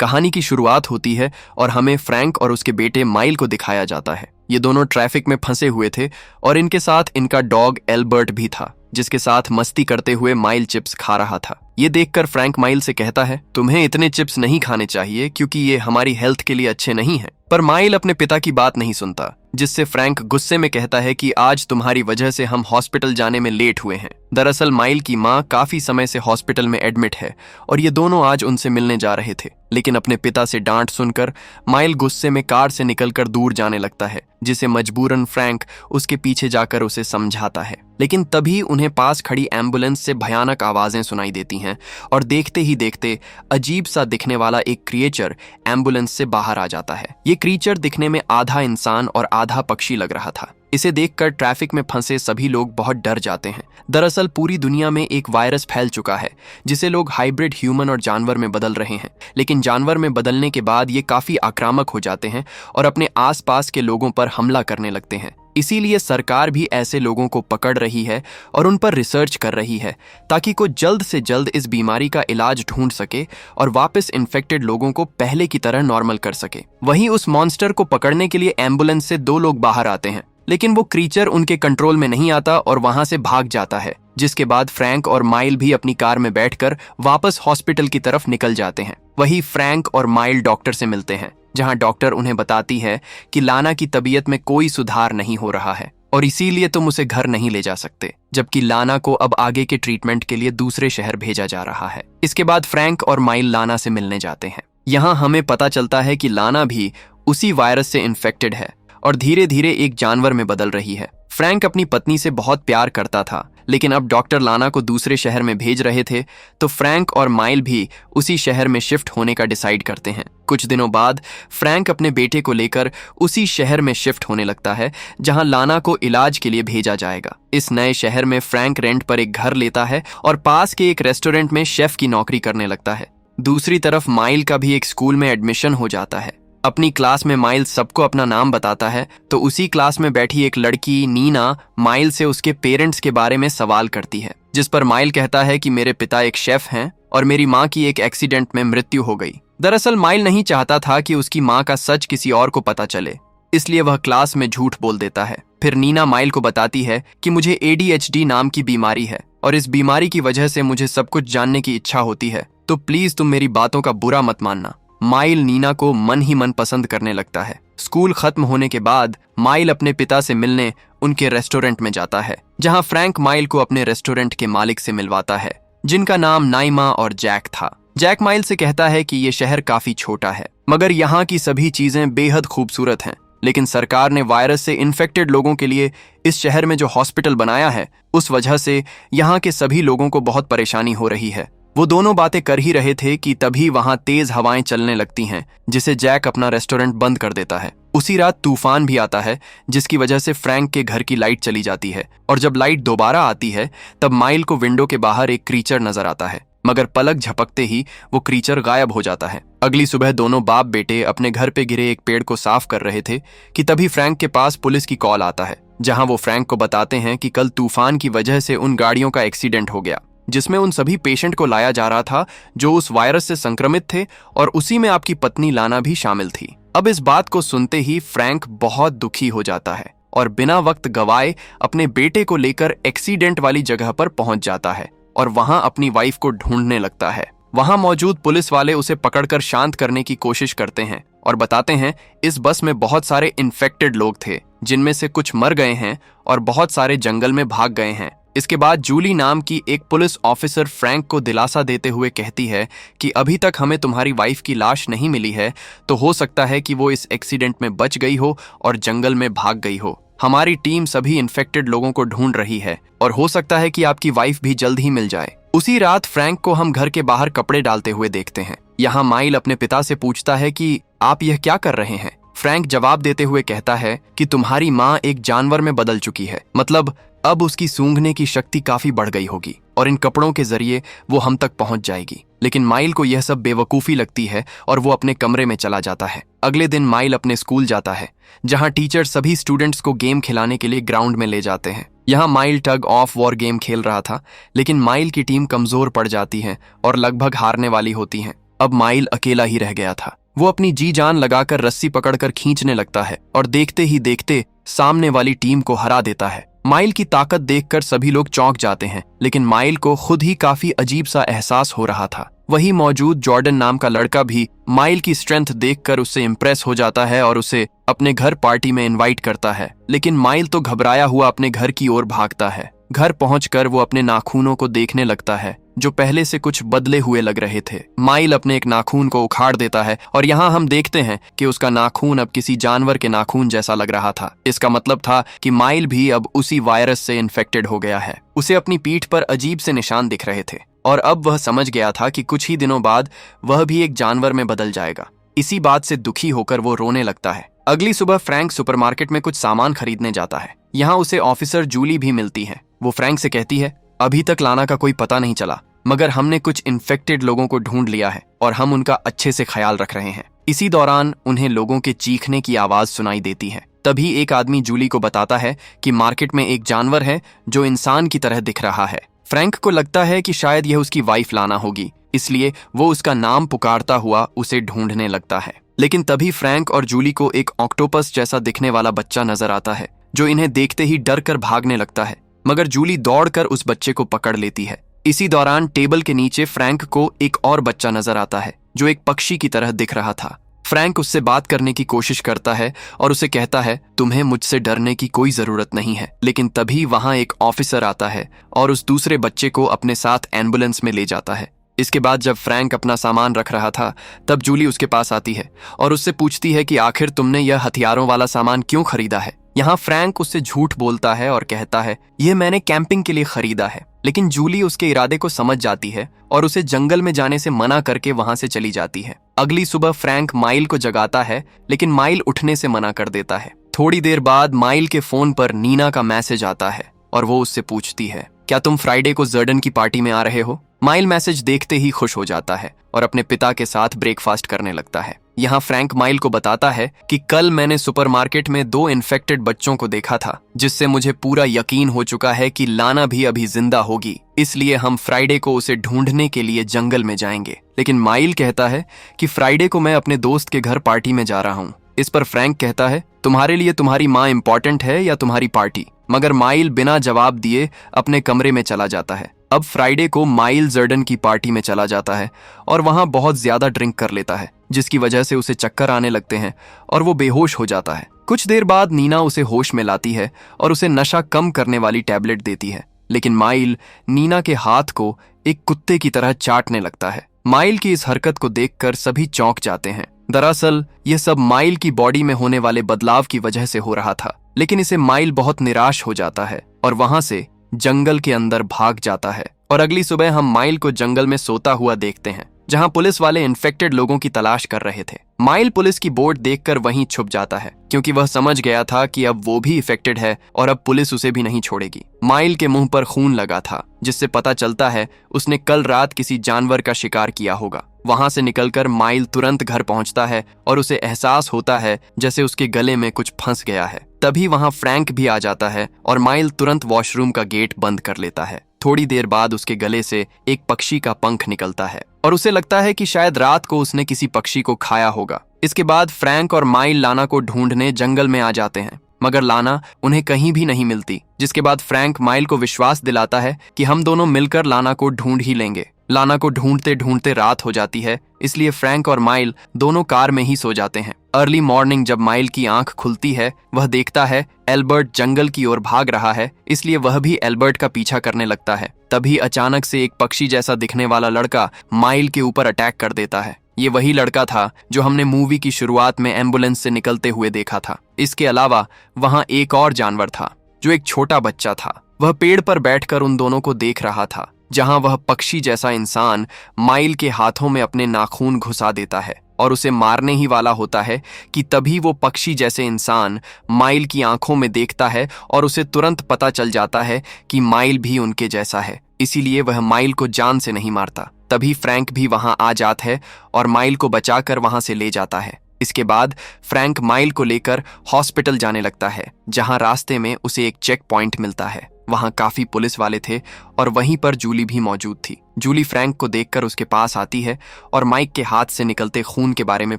कहानी की शुरुआत होती है और हमें फ्रैंक और उसके बेटे माइल को दिखाया जाता है। ये दोनों ट्रैफिक में फंसे हुए थे और इनके साथ इनका डॉग एल्बर्ट भी था, जिसके साथ मस्ती करते हुए माइल चिप्स खा रहा था। ये देखकर फ्रैंक माइल से कहता है, तुम्हें इतने चिप्स नहीं खाने चाहिए क्योंकि ये हमारी हेल्थ के लिए अच्छे नहीं हैं। पर माइल अपने पिता की बात नहीं सुनता, जिससे फ्रैंक गुस्से में कहता है कि आज तुम्हारी वजह से हम हॉस्पिटल जाने में लेट हुए हैं। दरअसल माइल की माँ काफी समय से हॉस्पिटल में एडमिट है और ये दोनों आज उनसे मिलने जा रहे थे। लेकिन अपने पिता से डांट सुनकर माइल गुस्से में कार से निकलकर दूर जाने लगता है, जिसे मजबूरन फ्रैंक उसके पीछे जाकर उसे समझाता है। लेकिन तभी उन्हें पास खड़ी एम्बुलेंस से भयानक आवाजें सुनाई देती हैं और देखते ही देखते अजीब सा दिखने वाला एक क्रिएचर एम्बुलेंस से बाहर आ जाता है। ये क्रिएचर दिखने में आधा इंसान और आधा पक्षी लग रहा था। इसे देखकर ट्रैफिक में फंसे सभी लोग बहुत डर जाते हैं। दरअसल पूरी दुनिया में एक वायरस फैल चुका है जिसे लोग हाइब्रिड ह्यूमन और जानवर में बदल रहे हैं। लेकिन जानवर में बदलने के बाद ये काफी आक्रामक हो जाते हैं और अपने आसपास के लोगों पर हमला करने लगते हैं। इसीलिए सरकार भी ऐसे लोगों को पकड़ रही है और उन पर रिसर्च कर रही है ताकि को जल्द से जल्द इस बीमारी का इलाज ढूंढ सके और वापस इन्फेक्टेड लोगों को पहले की तरह नॉर्मल कर सके। वहीं उस मॉन्स्टर को पकड़ने के लिए एम्बुलेंस से 2 लोग बाहर आते हैं, लेकिन वो क्रीचर उनके कंट्रोल में नहीं आता और वहां से भाग जाता है। जिसके बाद फ्रैंक और माइल भी अपनी कार में बैठकर वापस हॉस्पिटल की तरफ निकल जाते हैं। वहीं फ्रैंक और माइल डॉक्टर से मिलते हैं, जहां डॉक्टर उन्हें बताती है कि लाना की तबीयत में कोई सुधार नहीं हो रहा है और इसीलिए तुम उसे घर नहीं ले जा सकते, जबकि लाना को अब आगे के ट्रीटमेंट के लिए दूसरे शहर भेजा जा रहा है। इसके बाद फ्रैंक और माइल लाना से मिलने जाते हैं। यहाँ हमें पता चलता है कि लाना भी उसी वायरस से इन्फेक्टेड है और धीरे धीरे एक जानवर में बदल रही है। फ्रैंक अपनी पत्नी से बहुत प्यार करता था, लेकिन अब डॉक्टर लाना को दूसरे शहर में भेज रहे थे तो फ्रैंक और माइल भी उसी शहर में शिफ्ट होने का डिसाइड करते हैं। कुछ दिनों बाद फ्रैंक अपने बेटे को लेकर उसी शहर में शिफ्ट होने लगता है जहां लाना को इलाज के लिए भेजा जाएगा। इस नए शहर में फ्रैंक रेंट पर एक घर लेता है और पास के एक रेस्टोरेंट में शेफ की नौकरी करने लगता है। दूसरी तरफ माइल का भी एक स्कूल में एडमिशन हो जाता है। अपनी क्लास में माइल सबको अपना नाम बताता है तो उसी क्लास में बैठी एक लड़की नीना माइल से उसके पेरेंट्स के बारे में सवाल करती है, जिस पर माइल कहता है कि मेरे पिता एक शेफ हैं और मेरी माँ की एक एक्सीडेंट में मृत्यु हो गई। दरअसल माइल नहीं चाहता था कि उसकी माँ का सच किसी और को पता चले, इसलिए वह क्लास में झूठ बोल देता है। फिर नीना माइल को बताती है कि मुझे ADHD नाम की बीमारी है और इस बीमारी की वजह से मुझे सब कुछ जानने की इच्छा होती है, तो प्लीज तुम मेरी बातों का बुरा मत मानना। माइल नीना को मन ही मन पसंद करने लगता है। स्कूल खत्म होने के बाद माइल अपने पिता से मिलने उनके रेस्टोरेंट में जाता है, जहां फ्रैंक माइल को अपने रेस्टोरेंट के मालिक से मिलवाता है, जिनका नाम नाइमा और जैक था। जैक माइल से कहता है कि ये शहर काफी छोटा है, मगर यहाँ की सभी चीजें बेहद खूबसूरत हैं। लेकिन सरकार ने वायरस से इन्फेक्टेड लोगों के लिए इस शहर में जो हॉस्पिटल बनाया है, उस वजह से यहाँ के सभी लोगों को बहुत परेशानी हो रही है। वो दोनों बातें कर ही रहे थे कि तभी वहां तेज हवाएं चलने लगती हैं, जिसे जैक अपना रेस्टोरेंट बंद कर देता है। उसी रात तूफान भी आता है, जिसकी वजह से फ्रैंक के घर की लाइट चली जाती है और जब लाइट दोबारा आती है तब माइल को विंडो के बाहर एक क्रीचर नजर आता है, मगर पलक झपकते ही वो क्रीचर गायब हो जाता है। अगली सुबह दोनों बाप बेटे अपने घर पे गिरे एक पेड़ को साफ कर रहे थे कि तभी फ्रैंक के पास पुलिस की कॉल आता है, जहां वो फ्रैंक को बताते हैं कि कल तूफान की वजह से उन गाड़ियों का एक्सीडेंट हो गया, जिसमें उन सभी पेशेंट को लाया जा रहा था जो उस वायरस से संक्रमित थे और उसी में आपकी पत्नी लाना भी शामिल थी। अब इस बात को सुनते ही फ्रैंक बहुत दुखी हो जाता है और बिना वक्त गवाए अपने बेटे को लेकर एक्सीडेंट वाली जगह पर पहुंच जाता है और वहां अपनी वाइफ को ढूंढने लगता है। वहां मौजूद पुलिस वाले उसे पकड़कर शांत करने की कोशिश करते हैं और बताते हैं इस बस में बहुत सारे इन्फेक्टेड लोग थे, जिनमें से कुछ मर गए हैं और बहुत सारे जंगल में भाग गए हैं। इसके बाद जूली नाम की एक पुलिस ऑफिसर फ्रैंक को दिलासा देते हुए कहती है कि अभी तक हमें तुम्हारी वाइफ की लाश नहीं मिली है, तो हो सकता है कि वो इस एक्सीडेंट में बच गई हो और जंगल में भाग गई हो। हमारी टीम सभी इन्फेक्टेड लोगों को ढूंढ रही है और हो सकता है कि आपकी वाइफ भी जल्द ही मिल जाए। उसी रात फ्रैंक को हम घर के बाहर कपड़े डालते हुए देखते हैं। यहाँ माइल अपने पिता से पूछता है कि आप यह क्या कर रहे हैं। फ्रैंक जवाब देते हुए कहता है कि तुम्हारी माँ एक जानवर में बदल चुकी है, मतलब अब उसकी सूंघने की शक्ति काफी बढ़ गई होगी और इन कपड़ों के जरिए वो हम तक पहुंच जाएगी। लेकिन माइल को यह सब बेवकूफी लगती है और वो अपने कमरे में चला जाता है। अगले दिन माइल अपने स्कूल जाता है, जहां टीचर सभी स्टूडेंट्स को गेम खिलाने के लिए ग्राउंड में ले जाते हैं। यहाँ mile tug of war game खेल रहा था, लेकिन माइल की टीम कमजोर पड़ जाती है और लगभग हारने वाली होती है। अब माइल अकेला ही रह गया था। वो अपनी जी जान लगाकर रस्सी पकड़कर खींचने लगता है और देखते ही देखते सामने वाली टीम को हरा देता है। माइल की ताकत देखकर सभी लोग चौंक जाते हैं, लेकिन माइल को खुद ही काफी अजीब सा एहसास हो रहा था। वही मौजूद जॉर्डन नाम का लड़का भी माइल की स्ट्रेंथ देखकर उससे इम्प्रेस हो जाता है और उसे अपने घर पार्टी में इनवाइट करता है। लेकिन माइल तो घबराया हुआ अपने घर की ओर भागता है। घर पहुंचकर वो अपने नाखूनों को देखने लगता है जो पहले से कुछ बदले हुए लग रहे थे। माइल अपने एक नाखून को उखाड़ देता है और यहाँ हम देखते हैं कि उसका नाखून अब किसी जानवर के नाखून जैसा लग रहा था। इसका मतलब था कि माइल भी अब उसी वायरस से इन्फेक्टेड हो गया है। उसे अपनी पीठ पर अजीब से निशान दिख रहे थे और अब वह समझ गया था कि कुछ ही दिनों बाद वह भी एक जानवर में बदल जाएगा। इसी बात से दुखी होकर वो रोने लगता है। अगली सुबह फ्रैंक सुपरमार्केट में कुछ सामान खरीदने जाता है। यहाँ उसे ऑफिसर जूली भी मिलती है। वो फ्रैंक से कहती है, अभी तक लाना का कोई पता नहीं चला, मगर हमने कुछ इन्फेक्टेड लोगों को ढूंढ लिया है और हम उनका अच्छे से ख्याल रख रहे हैं। इसी दौरान उन्हें लोगों के चीखने की आवाज सुनाई देती है। तभी एक आदमी जूली को बताता है कि मार्केट में एक जानवर है जो इंसान की तरह दिख रहा है। फ्रैंक को लगता है कि शायद यह उसकी वाइफ लाना होगी, इसलिए वो उसका नाम पुकारता हुआ उसे ढूंढने लगता है। लेकिन तभी फ्रैंक और जूली को एक ऑक्टोपस जैसा दिखने वाला बच्चा नजर आता है जो इन्हें देखते ही डर कर भागने लगता है, मगर जूली दौड़कर उस बच्चे को पकड़ लेती है। इसी दौरान टेबल के नीचे फ्रैंक को एक और बच्चा नजर आता है जो एक पक्षी की तरह दिख रहा था। फ्रैंक उससे बात करने की कोशिश करता है और उसे कहता है, तुम्हें मुझसे डरने की कोई जरूरत नहीं है। लेकिन तभी वहां एक ऑफिसर आता है और उस दूसरे बच्चे को अपने साथ एम्बुलेंस में ले जाता है। इसके बाद जब फ्रैंक अपना सामान रख रहा था तब जूली उसके पास आती है और उससे पूछती है कि आखिर तुमने यह हथियारों वाला सामान क्यों खरीदा है। यहाँ फ्रैंक उससे झूठ बोलता है और कहता है, यह मैंने कैंपिंग के लिए खरीदा है। लेकिन जूली उसके इरादे को समझ जाती है और उसे जंगल में जाने से मना करके वहां से चली जाती है। अगली सुबह फ्रैंक माइल को जगाता है, लेकिन माइल उठने से मना कर देता है। थोड़ी देर बाद माइल के फोन पर नीना का मैसेज आता है और वो उससे पूछती है, क्या तुम फ्राइडे को जर्डन की पार्टी में आ रहे हो। माइल मैसेज देखते ही खुश हो जाता है और अपने पिता के साथ ब्रेकफास्ट करने लगता है। यहाँ फ्रैंक माइल को बताता है कि कल मैंने सुपरमार्केट में 2 इन्फेक्टेड बच्चों को देखा था, जिससे मुझे पूरा यकीन हो चुका है कि लाना भी अभी जिंदा होगी, इसलिए हम फ्राइडे को उसे ढूंढने के लिए जंगल में जाएंगे। लेकिन माइल कहता है कि फ्राइडे को मैं अपने दोस्त के घर पार्टी में जा रहा हूँ। इस पर फ्रैंक कहता है, तुम्हारे लिए तुम्हारी माँ इंपॉर्टेंट है या तुम्हारी पार्टी। मगर माइल बिना जवाब दिए अपने कमरे में चला जाता है। अब फ्राइडे को माइल जर्डन की पार्टी में चला जाता है और वहां बहुत ज्यादा ड्रिंक कर लेता है, जिसकी वजह से उसे चक्कर आने लगते हैं और वो बेहोश हो जाता है। कुछ देर बाद नीना उसे होश में लाती है और उसे नशा कम करने वाली टैबलेट देती है। लेकिन माइल नीना के हाथ को एक कुत्ते की तरह चाटने लगता है। माइल की इस हरकत को देखकर सभी चौंक जाते हैं। दरअसल यह सब माइल की बॉडी में होने वाले बदलाव की वजह से हो रहा था। लेकिन इसे माइल बहुत निराश हो जाता है और वहां से जंगल के अंदर भाग जाता है। और अगली सुबह हम माइल को जंगल में सोता हुआ देखते हैं, जहां पुलिस वाले इन्फेक्टेड लोगों की तलाश कर रहे थे। माइल पुलिस की बोट देखकर वहीं छुप जाता है, क्योंकि वह समझ गया था कि अब वो भी इफेक्टेड है और अब पुलिस उसे भी नहीं छोड़ेगी। माइल के मुंह पर खून लगा था, जिससे पता चलता है उसने कल रात किसी जानवर का शिकार किया होगा। वहां से निकलकर माइल तुरंत घर पहुंचता है और उसे एहसास होता है जैसे उसके गले में कुछ फंस गया है। तभी वहां फ्रैंक भी आ जाता है और माइल तुरंत वॉशरूम का गेट बंद कर लेता है। थोड़ी देर बाद उसके गले से एक पक्षी का पंख निकलता है और उसे लगता है कि शायद रात को उसने किसी पक्षी को खाया होगा। इसके बाद फ्रैंक और माइल लाना को ढूंढने जंगल में आ जाते हैं, मगर लाना उन्हें कहीं भी नहीं मिलती। जिसके बाद फ्रैंक माइल को विश्वास दिलाता है कि हम दोनों मिलकर लाना को ढूंढ ही लेंगे। लाना को ढूंढते ढूंढते रात हो जाती है, इसलिए फ्रैंक और माइल दोनों कार में ही सो जाते हैं। अर्ली मॉर्निंग जब माइल की आंख खुलती है, वह देखता है एल्बर्ट जंगल की ओर भाग रहा है, इसलिए वह भी एल्बर्ट का पीछा करने लगता है। तभी अचानक से एक पक्षी जैसा दिखने वाला लड़का माइल के ऊपर अटैक कर देता है। ये वही लड़का था जो हमने मूवी की शुरुआत में एम्बुलेंस से निकलते हुए देखा था। इसके अलावा वहां एक और जानवर था जो एक छोटा बच्चा था। वह पेड़ पर बैठकर उन दोनों को देख रहा था, जहां वह पक्षी जैसा इंसान माइल के हाथों में अपने नाखून घुसा देता है और उसे मारने ही वाला होता है कि तभी वो पक्षी जैसे इंसान माइल की आंखों में देखता है और उसे तुरंत पता चल जाता है कि माइल भी उनके जैसा है, इसीलिए वह माइल को जान से नहीं मारता। तभी फ्रैंक भी वहां आ जाता है और माइल को बचाकर वहां से ले जाता है। इसके बाद फ्रैंक माइल को लेकर हॉस्पिटल जाने लगता है, जहां रास्ते में उसे एक चेक पॉइंट मिलता है। वहां काफी पुलिस वाले थे और वहीं पर जूली भी मौजूद थी। जूली फ्रैंक को देखकर उसके पास आती है और माइक के हाथ से निकलते खून के बारे में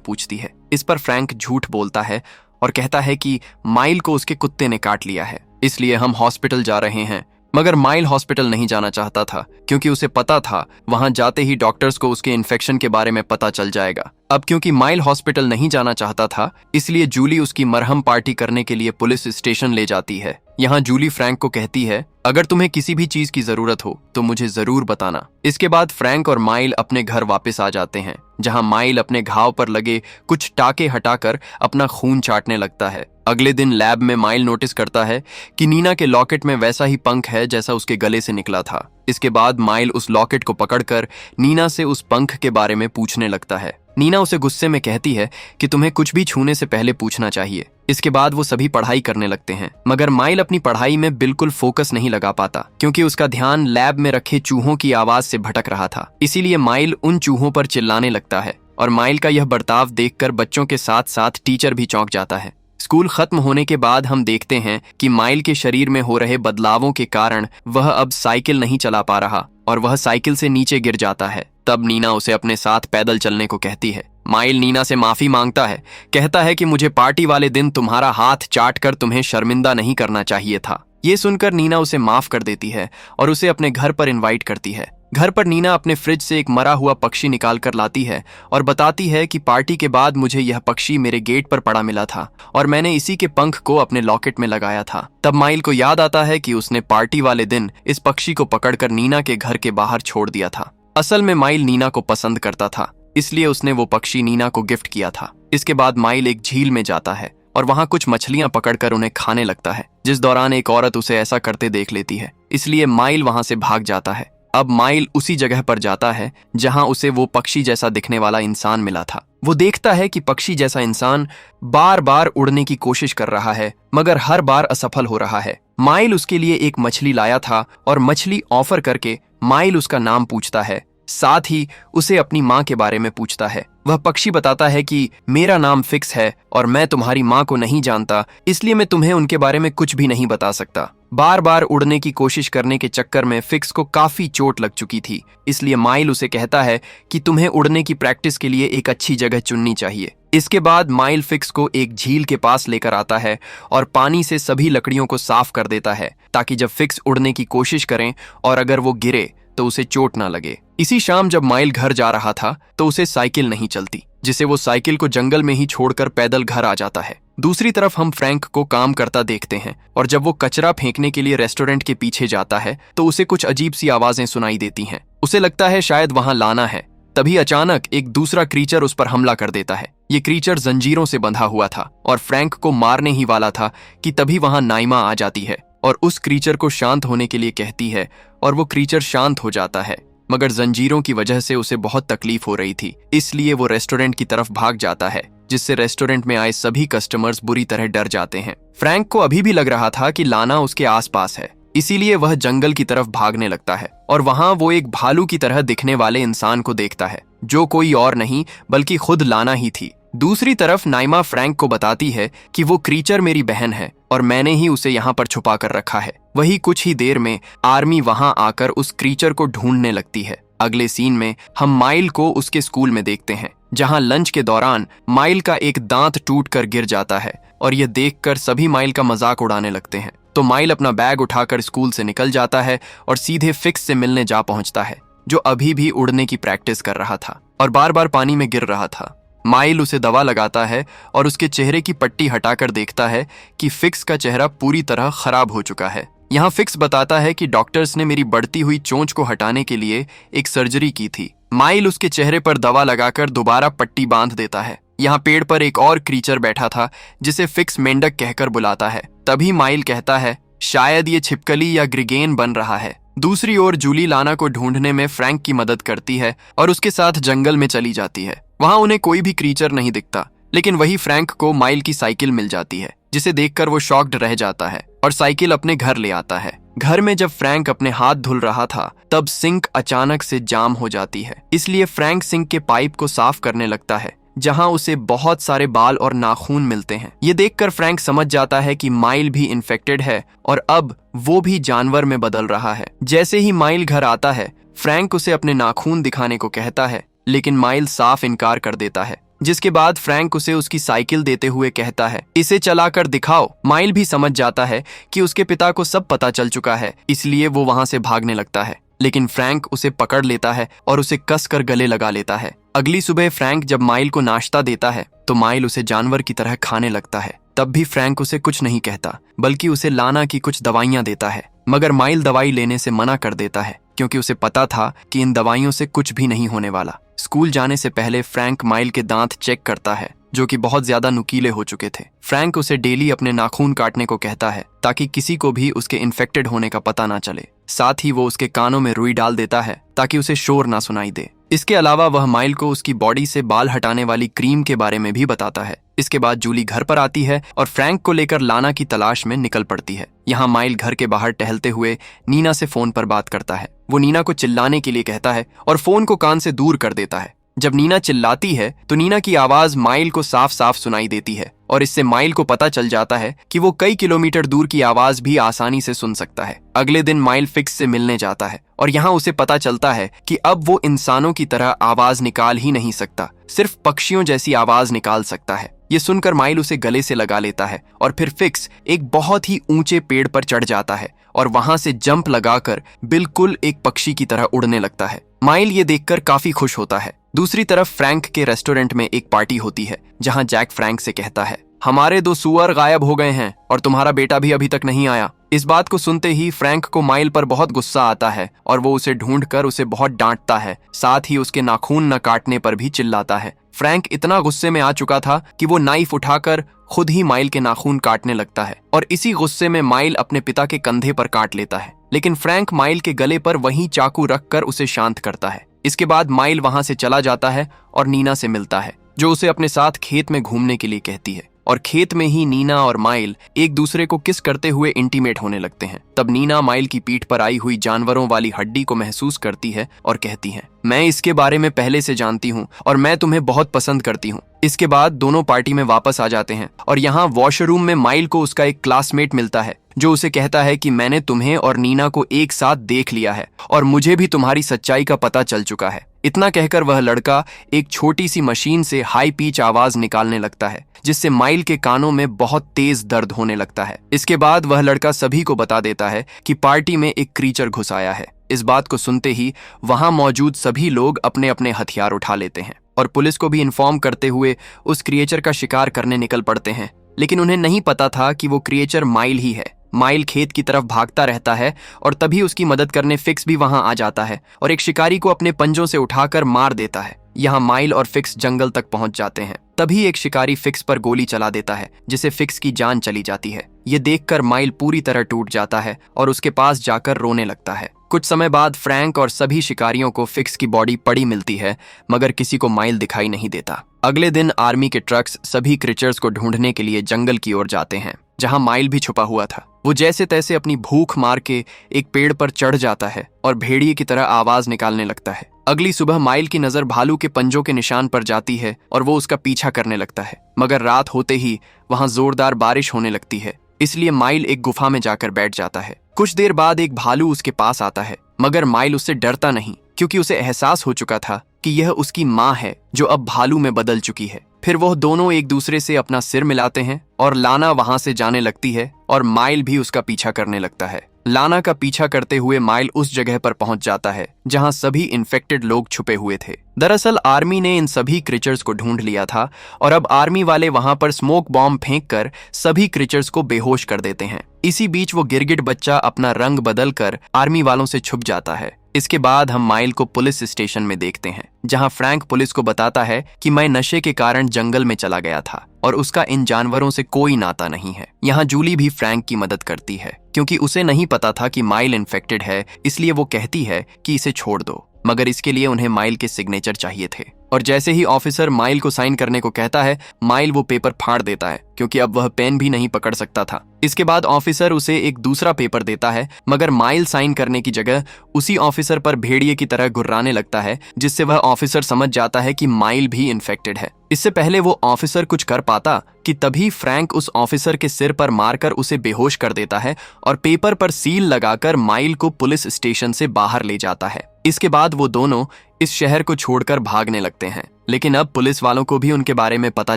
पूछती है। इस पर फ्रैंक झूठ बोलता है और कहता है कि माइल को उसके कुत्ते ने काट लिया है, इसलिए हम हॉस्पिटल जा रहे हैं। मगर माइल हॉस्पिटल नहीं जाना चाहता था क्योंकि उसे पता था वहां जाते ही डॉक्टर्स को उसके इन्फेक्शन के बारे में पता चल जाएगा। अब क्योंकि माइल हॉस्पिटल नहीं जाना चाहता था, इसलिए जूली उसकी मरहम पार्टी करने के लिए पुलिस स्टेशन ले जाती है। यहाँ जूली फ्रैंक को कहती है, अगर तुम्हें किसी भी चीज की जरूरत हो तो मुझे जरूर बताना। इसके बाद फ्रैंक और माइल अपने घर वापस आ जाते हैं, जहां माइल अपने घाव पर लगे कुछ टाके हटाकर अपना खून चाटने लगता है। अगले दिन लैब में माइल नोटिस करता है कि नीना के लॉकेट में वैसा ही पंख है जैसा उसके गले से निकला था। इसके बाद माइल उस लॉकेट को पकड़कर नीना से उस पंख के बारे में पूछने लगता है। नीना उसे गुस्से में कहती है कि तुम्हें कुछ भी छूने से पहले पूछना चाहिए। इसके बाद वो सभी पढ़ाई करने लगते हैं, मगर माइल अपनी पढ़ाई में बिल्कुल फोकस नहीं लगा पाता क्योंकि उसका ध्यान लैब में रखे चूहों की आवाज से भटक रहा था। इसीलिए माइल उन चूहों पर चिल्लाने लगता है और माइल का यह बर्ताव देखकर बच्चों के साथ साथ टीचर भी चौंक जाता है। स्कूल खत्म होने के बाद हम देखते हैं कि माइल के शरीर में हो रहे बदलावों के कारण वह अब साइकिल नहीं चला पा रहा और वह साइकिल से नीचे गिर जाता है। तब नीना उसे अपने साथ पैदल चलने को कहती है। माइल नीना से माफी मांगता है, कहता है कि मुझे पार्टी वाले दिन तुम्हारा हाथ चाट कर तुम्हें शर्मिंदा नहीं करना चाहिए था। ये सुनकर नीना उसे माफ कर देती है और उसे अपने घर पर इनवाइट करती है। घर पर नीना अपने फ्रिज से एक मरा हुआ पक्षी निकाल कर लाती है और बताती है कि पार्टी के बाद मुझे यह पक्षी मेरे गेट पर पड़ा मिला था और मैंने इसी के पंख को अपने लॉकेट में लगाया था। तब माइल को याद आता है कि उसने पार्टी वाले दिन इस पक्षी को पकड़कर नीना के घर के बाहर छोड़ दिया था। असल में माइल नीना को पसंद करता था, इसलिए उसने वो पक्षी नीना को गिफ्ट किया था। इसके बाद माइल एक झील में जाता है और वहां कुछ मछलियां पकड़कर उन्हें खाने लगता है, जिस दौरान एक औरत उसे ऐसा करते देख लेती है, इसलिए माइल वहां से भाग जाता है। अब माइल उसी जगह पर जाता है जहां उसे वो पक्षी जैसा दिखने वाला इंसान मिला था। वो देखता है कि पक्षी जैसा इंसान बार बार उड़ने की कोशिश कर रहा है, मगर हर बार असफल हो रहा है। माइल उसके लिए एक मछली लाया था और मछली ऑफर करके माइल उसका नाम पूछता है, साथ ही उसे अपनी माँ के बारे में पूछता है। वह पक्षी बताता है कि मेरा नाम फिक्स है और मैं तुम्हारी माँ को नहीं जानता, इसलिए मैं तुम्हें उनके बारे में कुछ भी नहीं बता सकता। बार बार उड़ने की कोशिश करने के चक्कर में फिक्स को काफी चोट लग चुकी थी, इसलिए माइल उसे कहता है कि तुम्हें उड़ने की प्रैक्टिस के लिए एक अच्छी जगह चुननी चाहिए। इसके बाद माइल फिक्स को एक झील के पास लेकर आता है और पानी से सभी लकड़ियों को साफ कर देता है ताकि जब फिक्स उड़ने की कोशिश करें और अगर वो गिरे तो उसे चोट ना लगे। इसी शाम जब माइल घर जा रहा था तो उसे साइकिल नहीं चलती, जिसे वो साइकिल को जंगल में ही छोड़कर पैदल घर आ जाता है। दूसरी तरफ हम फ्रैंक को काम करता देखते हैं और जब वो कचरा फेंकने के लिए रेस्टोरेंट के पीछे जाता है तो उसे कुछ अजीब सी आवाजें सुनाई देती हैं। उसे लगता है शायद वहां लाना है। तभी अचानक एक दूसरा क्रीचर उस पर हमला कर देता है। ये क्रीचर जंजीरों से बंधा हुआ था और फ्रैंक को मारने ही वाला था कि तभी वहां नाइमा आ जाती है और उस क्रीचर को शांत होने के लिए कहती है और वो क्रीचर शांत हो जाता है, मगर जंजीरों की वजह से उसे बहुत तकलीफ हो रही थी, इसलिए वो रेस्टोरेंट की तरफ भाग जाता है, जिससे रेस्टोरेंट में आए सभी कस्टमर्स बुरी तरह डर जाते हैं। फ्रैंक को अभी भी लग रहा था कि लाना उसके आसपास है, इसीलिए वह जंगल की तरफ भागने लगता है और वहां वो एक भालू की तरह दिखने वाले इंसान को देखता है, जो कोई और नहीं बल्कि खुद लाना ही थी। दूसरी तरफ नाइमा फ्रैंक को बताती है कि वो क्रीचर मेरी बहन है और मैंने ही उसे यहाँ पर छुपा कर रखा है। वही कुछ ही देर में आर्मी वहां आकर उस क्रीचर को ढूंढने लगती है। अगले सीन में हम माइल को उसके स्कूल में देखते हैं, जहां लंच के दौरान माइल का एक दांत टूटकर गिर जाता है और यह देखकर सभी माइल का मजाक उड़ाने लगते हैं। तो माइल अपना बैग उठाकर स्कूल से निकल जाता है और सीधे फिक्स से मिलने जा पहुंचता है, जो अभी भी उड़ने की प्रैक्टिस कर रहा था और बार बार पानी में गिर रहा था। माइल उसे दवा लगाता है और उसके चेहरे की पट्टी हटाकर देखता है कि फिक्स का चेहरा पूरी तरह खराब हो चुका है। यहाँ फिक्स बताता है कि डॉक्टर्स ने मेरी बढ़ती हुई चोंच को हटाने के लिए एक सर्जरी की थी। माइल उसके चेहरे पर दवा लगाकर दोबारा पट्टी बांध देता है। यहाँ पेड़ पर एक और क्रीचर बैठा था जिसे फिक्स मेंढक कहकर बुलाता है। तभी माइल कहता है, शायद ये छिपकली या ग्रिगेन बन रहा है। दूसरी ओर जूली लाना को ढूंढने में फ्रैंक की मदद करती है और उसके साथ जंगल में चली जाती है। वहां उन्हें कोई भी क्रीचर नहीं दिखता, लेकिन वही फ्रैंक को माइल की साइकिल मिल जाती है, जिसे देखकर वो शॉक्ड रह जाता है और साइकिल अपने घर ले आता है। घर में जब फ्रैंक अपने हाथ धुल रहा था तब सिंक अचानक से जाम हो जाती है, इसलिए फ्रैंक सिंक के पाइप को साफ करने लगता है, जहां उसे बहुत सारे बाल और नाखून मिलते हैं। ये देखकर फ्रैंक समझ जाता है कि माइल भी इन्फेक्टेड है और अब वो भी जानवर में बदल रहा है। जैसे ही माइल घर आता है, फ्रैंक उसे अपने नाखून दिखाने को कहता है, लेकिन माइल साफ इनकार कर देता है। जिसके बाद फ्रैंक उसे उसकी साइकिल देते हुए कहता है, इसे चलाकर दिखाओ। माइल भी समझ जाता है कि उसके पिता को सब पता चल चुका है, इसलिए वो वहां से भागने लगता है। लेकिन फ्रैंक उसे पकड़ लेता है और उसे कसकर गले लगा लेता है। अगली सुबह फ्रैंक जब माइल को नाश्ता देता है तो माइल उसे जानवर की तरह खाने लगता है। तब भी फ्रैंक उसे कुछ नहीं कहता, बल्कि उसे लाना की कुछ दवाइयां देता है। मगर माइल दवाई लेने से मना कर देता है, क्योंकि उसे पता था कि इन दवाइयों से कुछ भी नहीं होने वाला। स्कूल जाने से पहले फ्रैंक माइल के दांत चेक करता है, जो कि बहुत ज्यादा नुकीले हो चुके थे। फ्रैंक उसे डेली अपने नाखून काटने को कहता है, ताकि किसी को भी उसके इन्फेक्टेड होने का पता ना चले। साथ ही वो उसके कानों में रुई डाल देता है, ताकि उसे शोर ना सुनाई दे। इसके अलावा वह माइल को उसकी बॉडी से बाल हटाने वाली क्रीम के बारे में भी बताता है। इसके बाद जूली घर पर आती है और फ्रैंक को लेकर लाना की तलाश में निकल पड़ती है। यहाँ माइल घर के बाहर टहलते हुए नीना से फोन पर बात करता है। वो नीना को चिल्लाने के लिए कहता है और फोन को कान से दूर कर देता है। जब नीना चिल्लाती है तो नीना की आवाज माइल को साफ साफ सुनाई देती है और इससे माइल को पता चल जाता है कि वो कई किलोमीटर दूर की आवाज भी आसानी से सुन सकता है। अगले दिन माइल फिक्स से मिलने जाता है और यहाँ उसे पता चलता है कि अब वो इंसानों की तरह आवाज निकाल ही नहीं सकता, सिर्फ पक्षियों जैसी आवाज निकाल सकता है। ये सुनकर माइल उसे गले से लगा लेता है और फिर फिक्स एक बहुत ही ऊंचे पेड़ पर चढ़ जाता है और वहां से जंप लगाकर बिल्कुल एक पक्षी की तरह उड़ने लगता है। माइल ये देखकर काफी खुश होता है। दूसरी तरफ फ्रैंक के रेस्टोरेंट में एक पार्टी होती है, जहां जैक फ्रैंक से कहता है, हमारे 2 सुअर गायब हो गए हैं और तुम्हारा बेटा भी अभी तक नहीं आया। इस बात को सुनते ही फ्रैंक को माइल पर बहुत गुस्सा आता है और वो उसे ढूंढकर उसे बहुत डांटता है। साथ ही उसके नाखून न काटने पर भी चिल्लाता है। फ्रैंक इतना गुस्से में आ चुका था कि वो नाइफ उठाकर खुद ही माइल के नाखून काटने लगता है और इसी गुस्से में माइल अपने पिता के कंधे पर काट लेता है। लेकिन फ्रैंक माइल के गले पर वहीं चाकू रखकर उसे शांत करता है। इसके बाद माइल वहां से चला जाता है और नीना से मिलता है, जो उसे अपने साथ खेत में घूमने के लिए कहती है। और खेत में ही नीना और माइल एक दूसरे को किस करते हुए इंटीमेट होने लगते हैं। तब नीना माइल की पीठ पर आई हुई जानवरों वाली हड्डी को महसूस करती है और कहती है, मैं इसके बारे में पहले से जानती हूँ और मैं तुम्हें बहुत पसंद करती हूँ। इसके बाद दोनों पार्टी में वापस आ जाते हैं और यहाँ वॉशरूम में माइल को उसका एक क्लासमेट मिलता है, जो उसे कहता है कि मैंने तुम्हें और नीना को एक साथ देख लिया है और मुझे भी तुम्हारी सच्चाई का पता चल चुका है। इतना कहकर वह लड़का एक छोटी सी मशीन से हाई पिच आवाज निकालने लगता है, जिससे माइल के कानों में बहुत तेज दर्द होने लगता है। इसके बाद वह लड़का सभी को बता देता है कि पार्टी में एक क्रीचर घुस आया है। इस बात को सुनते ही वहां मौजूद सभी लोग अपने अपने हथियार उठा लेते हैं और पुलिस को भी इन्फॉर्म करते हुए उस क्रिएचर का शिकार करने निकल पड़ते हैं। लेकिन उन्हें नहीं पता था कि वो क्रिएचर माइल ही है। माइल खेत की तरफ भागता रहता है और तभी उसकी मदद करने फिक्स भी वहां आ जाता है और एक शिकारी को अपने पंजों से उठाकर मार देता है। यहाँ माइल और फिक्स जंगल तक पहुंच जाते हैं। तभी एक शिकारी फिक्स पर गोली चला देता है, जिससे फिक्स की जान चली जाती है। ये देखकर माइल पूरी तरह टूट जाता है और उसके पास जाकर रोने लगता है। कुछ समय बाद फ्रैंक और सभी शिकारियों को फिक्स की बॉडी पड़ी मिलती है, मगर किसी को माइल दिखाई नहीं देता। अगले दिन आर्मी के ट्रक्स सभी क्रिएचर्स को ढूंढने के लिए जंगल की ओर जाते हैं, जहां माइल भी छुपा हुआ था। वो जैसे तैसे अपनी भूख मार के एक पेड़ पर चढ़ जाता है और भेड़िए की तरह आवाज निकालने लगता है। अगली सुबह माइल की नजर भालू के पंजों के निशान पर जाती है और वो उसका पीछा करने लगता है। मगर रात होते ही वहां जोरदार बारिश होने लगती है, इसलिए माइल एक गुफा में जाकर बैठ जाता है। कुछ देर बाद एक भालू उसके पास आता है, मगर माइल उससे डरता नहीं, क्योंकि उसे एहसास हो चुका था कि यह उसकी माँ है, जो अब भालू में बदल चुकी है। फिर वह दोनों एक दूसरे से अपना सिर मिलाते हैं और लाना वहां से जाने लगती है और माइल भी उसका पीछा करने लगता है। लाना का पीछा करते हुए माइल उस जगह पर पहुंच जाता है जहां सभी इन्फेक्टेड लोग छुपे हुए थे। दरअसल आर्मी ने इन सभी क्रिएचर्स को ढूंढ लिया था और अब आर्मी वाले वहां पर स्मोक बॉम्ब फेंककर सभी क्रिएचर्स को बेहोश कर देते हैं। इसी बीच वो गिरगिट बच्चा अपना रंग बदलकर आर्मी वालों से छुप जाता है। इसके बाद हम माइल को पुलिस स्टेशन में देखते हैं, जहां फ्रैंक पुलिस को बताता है कि मैं नशे के कारण जंगल में चला गया था और उसका इन जानवरों से कोई नाता नहीं है। यहाँ जूली भी फ्रैंक की मदद करती है, क्योंकि उसे नहीं पता था कि माइल इन्फेक्टेड है, इसलिए वो कहती है कि इसे छोड़ दो, मगर इसके लिए उन्हें माइल के सिग्नेचर चाहिए थे। और जैसे ही ऑफिसर माइल को साइन करने को कहता है, माइल वो पेपर फाड़ देता है क्योंकि अब वह पेन भी नहीं पकड़ सकता था। इसके बाद ऑफिसर उसे एक दूसरा पेपर देता है, मगर माइल साइन करने की जगह उसी ऑफिसर पर भेड़िए की तरह गुर्राने लगता है, जिससे वह ऑफिसर समझ जाता है कि माइल भी इन्फेक्टेड है। इससे पहले वो ऑफिसर कुछ कर पाता कि तभी फ्रैंक उस ऑफिसर के सिर पर मारकर उसे बेहोश कर देता है और पेपर पर सील लगाकर माइल को पुलिस स्टेशन से बाहर ले जाता है। इसके बाद वो दोनों इस शहर को छोड़कर भागने लगते हैं, लेकिन अब पुलिस वालों को भी उनके बारे में पता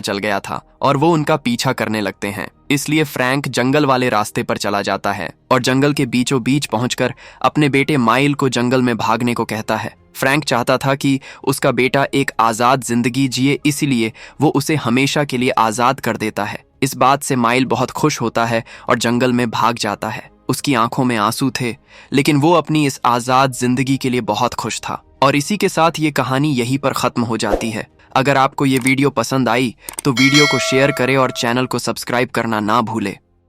चल गया था और वो उनका पीछा करने लगते हैं। इसलिए फ्रैंक जंगल वाले रास्ते पर चला जाता है और जंगल के बीचों बीच पहुंचकर अपने बेटे माइल को जंगल में भागने को कहता है। फ्रैंक चाहता था कि उसका बेटा एक आजाद जिंदगी जिए, इसीलिए वो उसे हमेशा के लिए आजाद कर देता है। इस बात से माइल बहुत खुश होता है और जंगल में भाग जाता है। उसकी आंखों में आंसू थे, लेकिन वो अपनी इस आजाद जिंदगी के लिए बहुत खुश था। और इसी के साथ ये कहानी यहीं पर खत्म हो जाती है। अगर आपको ये वीडियो पसंद आई तो वीडियो को शेयर करें और चैनल को सब्सक्राइब करना ना भूले।